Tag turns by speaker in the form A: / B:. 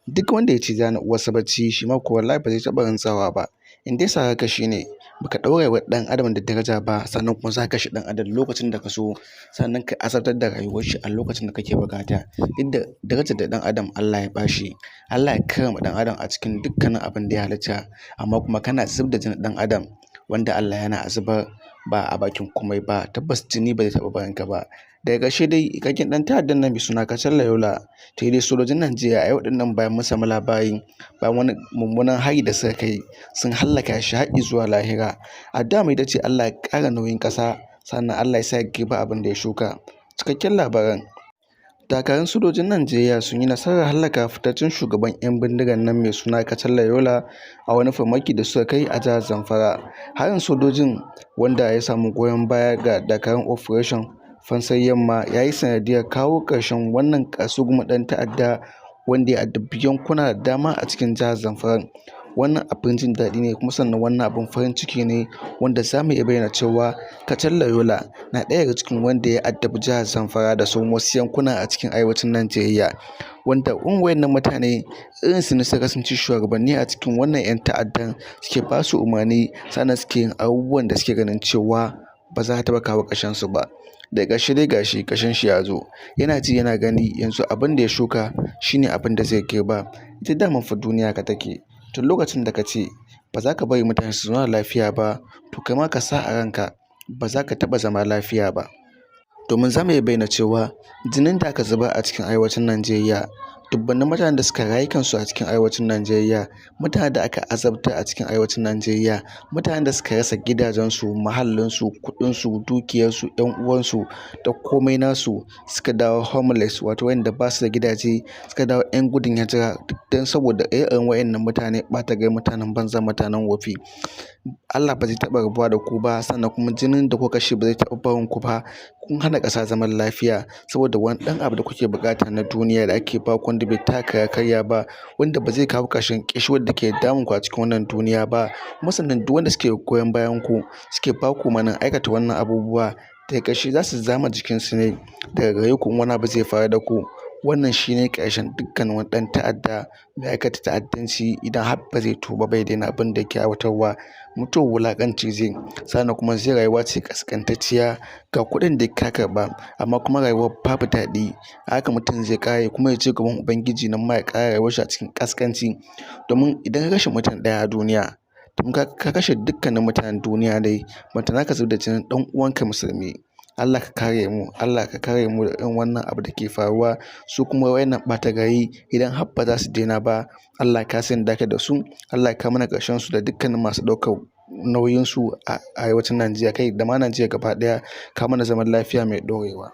A: Duk wanda ya ce zai hana uwarsa bacci shi ma kuwa wallahi ba zai taɓa rantsawa ba. In dai sa haka shine baka ɗaura wa ɗan adam da daraja ba, sannan kuma za ka kashe ɗan adam lokacin da ka so, sannan ka azabtar da rayuwar shi a lokacin da kake buƙata. Inda darajar da ɗan adam Allah ya bashi, Allah ya karrama ɗan adam a cikin dukkanin abin da ya halitta, amma kuma kana zub da jinin ɗan adam wanda Allah yana zubar ba a bakin komai ba. Tabbas jini ba zai taɓa barin ka ba. Daga ƙarshe dai ikakken ɗan ta'addan nan mai suna Kacalla Yola, sai dai sojojin Najeriya a yau ɗin nan bayan mun samu labari bayan wani mummunan hari da suka kai sun hallaka shi har zuwa lahira. Addu'a mu ita ce Allah ya ƙara nauyin ƙasa, sannan Allah ya sa ya girbi abin da ya shuka. Cikakken labaran: dakarun sojojin Najeriya sun yi nasarar hallaka fitaccen shugaban 'yan bindigar nan mai suna Kacalla Yola a wani farmaki da suka kai a jihar Zamfara. Harin sojojin, wanda ya samu goyon baya ga dakarun Operation Fansar Yamma, ya yi sanadiyyar kawo ƙarshen wannan ƙasurgumin ɗan ta'adda wanda ya addabi yankuna da dama a cikin jihar Zamfara. Wannan abin jin daɗi ne, kuma sannan wannan abin farin ciki ne wanda za mu iya bayyana cewa Kacalla Yola na ɗaya daga cikin wanda ya addabi jihar Zamfara da sauran wasu yankuna a cikin arewacin Najeriya, wanda waɗannan mutane irin su ne suka kasance shugabanni a cikin wannan 'yan ta'addan, suke ba su umarni, sannan suke yin abubuwan da suke ganin cewa ba za a taɓa kawo ƙarshen su ba. Daga ƙarshe dai gashi ƙarshen shi ya zo. Yana ji yana gani yanzu abin da ya shuka shine abin da zai girba. Ita daman fa duniya haka take. Tun lokacin da ka ce ba za ka bari mutane su zauna lafiya ba, to kai ma ka sa a ranka ba za ka taɓa zama lafiya ba. Domin za mu iya bayyana cewa jinin da aka zubar a cikin arewacin Najeriya, dubbannin mutanen da suka rasa rayukansu a cikin arewacin Najeriya, mutanen da aka azabtar a cikin arewacin Najeriya, mutanen da suka rasa gidajensu, mahallinsu, kuɗinsu, dukiyarsu, 'yan uwansu da komai nasu, suka dawo homeless, wato wanda ba su da gidaje, suka dawo 'yan gudun hijira don saboda irin waɗannan mutane ɓata gari, mutanen banza, mutanen wofi. Allah ba zai taɓa rabuwa da ku ba, sannan kuma jinin da kuka kashe ba zai taɓa barin ku ba. Kun hana ƙasa zaman lafiya saboda wani ɗan abu da kuke buƙata na duniya da ake ba ku, wanda bai taka ya karya ba, wanda ba zai kawo ƙarshen ƙishirwar da ke damun ku a cikin wannan duniya ba. Kuma sannan duk wanda suke goyon bayan ku, suke ba ku umarnin aikata wannan abubuwa, daga ƙarshe za su zama jikinsu ne daga gare ku in wani abu zai faru da ku. Wannan shi ne ƙarshen dukkan wani ɗan ta'adda mai aikata ta'addanci, idan har ba zai tuba bai daina abin da yake aiwatarwa. Mutuwar wulaƙanci zai, sannan kuma zai rayuwa ce ƙasƙantacciya, ga kuɗin da ka karɓa amma kuma rayuwar babu daɗi. Haka mutum zai ƙare kuma ya je gaban Ubangiji nan ma ya ƙara rayuwar shi a cikin ƙasƙanci. Domin idan ka kashe mutum ɗaya a duniya, to ka kashe dukkanin mutanen duniya ne, ballantana ka zub da jinin ɗan uwanka musulmi. Allah ka kare mu, Allah ka kare mu da irin wannan abu da ke faruwa. Su kuma waɗannan ɓata gari, idan har ba za su daina ba, Allah ka san yadda zaka da su. Allah ka mana ƙarshen su da dukkanin masu ɗaukar nauyin su a arewacin Najeriya, kai da ma Najeriya gaba ɗaya. Ka mana zaman lafiya mai ɗorewa.